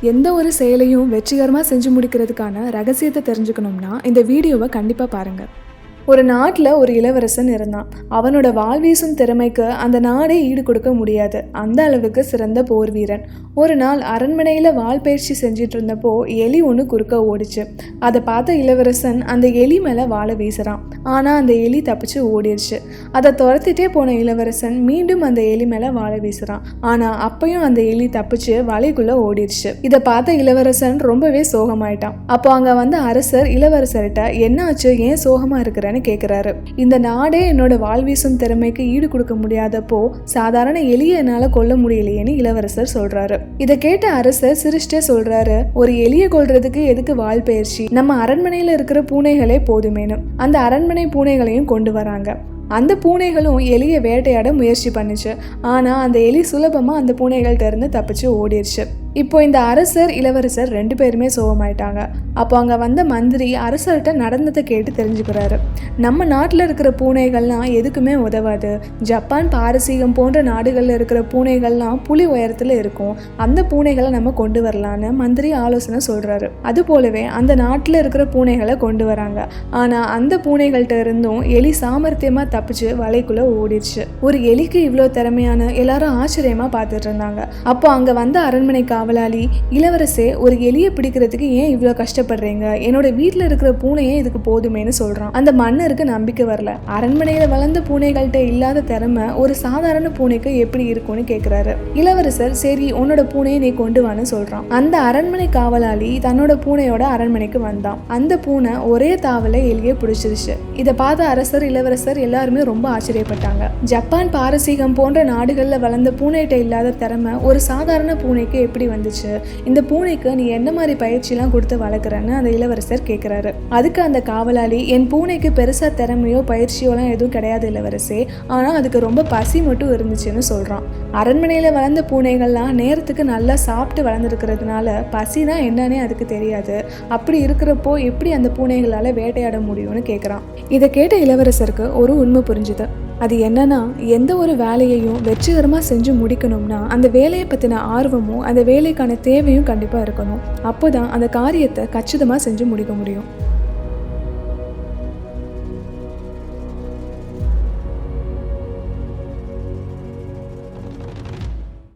எந்த ஒரு செயலையும் வெற்றிகரமாக செஞ்சு முடிக்கிறதுக்கான ரகசியத்தை தெரிஞ்சுக்கணும்னா இந்த வீடியோவை கண்டிப்பாக பாருங்கள். ஒரு நாட்டில் ஒரு இளவரசன் இருந்தான். அவனோட வாழ்வீசும் திறமைக்கு அந்த நாடே ஈடு கொடுக்க முடியாது. அந்த அளவுக்கு சிறந்த போர் வீரன். ஒரு நாள் அரண்மனையில் வாள் பயிற்சி செஞ்சிட்டு இருந்தப்போ எலி ஒன்று குறுக்க ஓடிச்சு. அதை பார்த்த இளவரசன் அந்த எலி மேலே வாழை வீசுறான். ஆனால் அந்த எலி தப்பிச்சு ஓடிடுச்சு. அதை துரத்திட்டே போன இளவரசன் மீண்டும் அந்த எலி மேலே வாழை வீசுறான். ஆனால் அப்பயும் அந்த எலி தப்பிச்சு வலைக்குள்ளே ஓடிடுச்சு. இதை பார்த்த இளவரசன் ரொம்பவே சோகமாயிட்டான். அப்போ அங்கே வந்த அரசர் இளவரசர்கிட்ட என்ன ஆச்சு, ஏன் சோகமாக இருக்கிறேன்னு கேக்குறாரு. இந்த நாடே என்னோட வாழ்வீசும் திறமைக்கு ஈடு கொடுக்க முடியாதப்போ சாதாரண எலியை என்னால கொல்ல முடியலையேன்னு இளவரசர் சொல்றாரு. இதை கேட்ட அரசர் சிரிச்சிட்டே சொல்றாரு, ஒரு எலியை கொல்றதுக்கு எதுக்கு வாள் பயிற்சி, நம்ம அரண்மனையில இருக்கிற பூனைகளே போதுமேனு. அந்த அரண்மனை பூனைகளையும் கொண்டு வராங்க. அந்த பூனைகளும் எலியை வேட்டையாட முயற்சி பண்ணுச்சு. ஆனால் அந்த எலி சுலபமாக அந்த பூனைகள்கிட்ட இருந்து தப்பிச்சு ஓடிடுச்சு. இப்போ இந்த அரசர் இளவரசர் 2 பேருமே சோகமாயிட்டாங்க. அப்போ அங்கே வந்த மந்திரி அரசர்கிட்ட நடந்ததை கேட்டு தெரிஞ்சுக்கிறாரு. நம்ம நாட்டில் இருக்கிற பூனைகள்லாம் எதுக்குமே உதவாது. ஜப்பான், பாரசீகம் போன்ற நாடுகளில் இருக்கிற பூனைகள்லாம் புலி உயரத்தில் இருக்கும். அந்த பூனைகளை நம்ம கொண்டு வரலான்னு மந்திரி ஆலோசனை சொல்கிறாரு. அது போலவே அந்த நாட்டில் இருக்கிற பூனைகளை கொண்டு வராங்க. ஆனால் அந்த பூனைகள்கிட்ட இருந்தும் எலி சாமர்த்தியமாக தப்பிச்சு வலைக்குள்ளே ஓடிடுச்சு. ஒரு எலிக்கு இவ்வளோ திறமையான எல்லாரும் ஆச்சரியமாக பார்த்துட்டு இருந்தாங்க. அப்போ அங்கே வந்த அரண்மனை காவலாளி, இளவரசே, ஒரு எலியை பிடிக்கிறதுக்கு ஏன் இவ்வளோ கஷ்டப்படுறீங்க, என்னோட வீட்டில் இருக்கிற பூனையே இதுக்கு போதுமேனு சொல்கிறான். அந்த மன்னருக்கு நம்பிக்கை வரல. அரண்மனையில் வளர்ந்த பூனைகள்கிட்ட இல்லாத திறமை ஒரு சாதாரண பூனைக்கு எப்படி இருக்கும்னு கேட்குறாரு. இளவரசர் சரி உன்னோட பூனையை நீ கொண்டு வான்னு சொல்கிறான். அந்த அரண்மனை காவலாளி தன்னோட பூனையோட அரண்மனைக்கு வந்தான். அந்த பூனை ஒரே தாவலை எலியை பிடிச்சிருச்சு. இதை பார்த்த அரசர் இளவரசர் எல்லாருமே ரொம்ப ஆச்சரியப்பட்டாங்க. ஜப்பான், பாரசீகம் போன்ற நாடுகளில் வளர்ந்த பூனைகிட்ட இல்லாத திறமை ஒரு சாதாரண பூனைக்கு எப்படி வந்துச்சு, இந்த பூனைக்கு நீ என்ன மாதிரி பயிற்சிலாம் கொடுத்து வளர்க்குறன்னு அந்த இளவரசர் கேட்குறாரு. அதுக்கு அந்த காவலாளி, என் பூனைக்கு பெருசாக திறமையோ பயிற்சியோலாம் எதுவும் கிடையாது இளவரசே, ஆனால் அதுக்கு ரொம்ப பசி மட்டும் இருந்துச்சுன்னு சொல்கிறான். அரண்மனையில் வளர்ந்த பூனைகள்லாம் நேரத்துக்கு நல்லா சாப்பிட்டு வளர்ந்துருக்கிறதுனால பசினா என்னன்னே அதுக்கு தெரியாது. அப்படி இருக்கிறப்போ எப்படி அந்த பூனைகளால் வேட்டையாட முடியும்னு கேட்குறான். இதை கேட்ட இளவரசருக்கு ஒரு உண்மை புரிஞ்சுது. அது என்னன்னா, எந்த ஒரு வேலையையும் வெற்றிகரமாக செஞ்சு முடிக்கணும்னா அந்த வேலையை பற்றின ஆர்வமும் அந்த வேலைக்கான தேவையும் கண்டிப்பாக இருக்கணும். அப்போ தான் அந்த காரியத்தை கச்சிதமாக செஞ்சு முடிக்க முடியும்.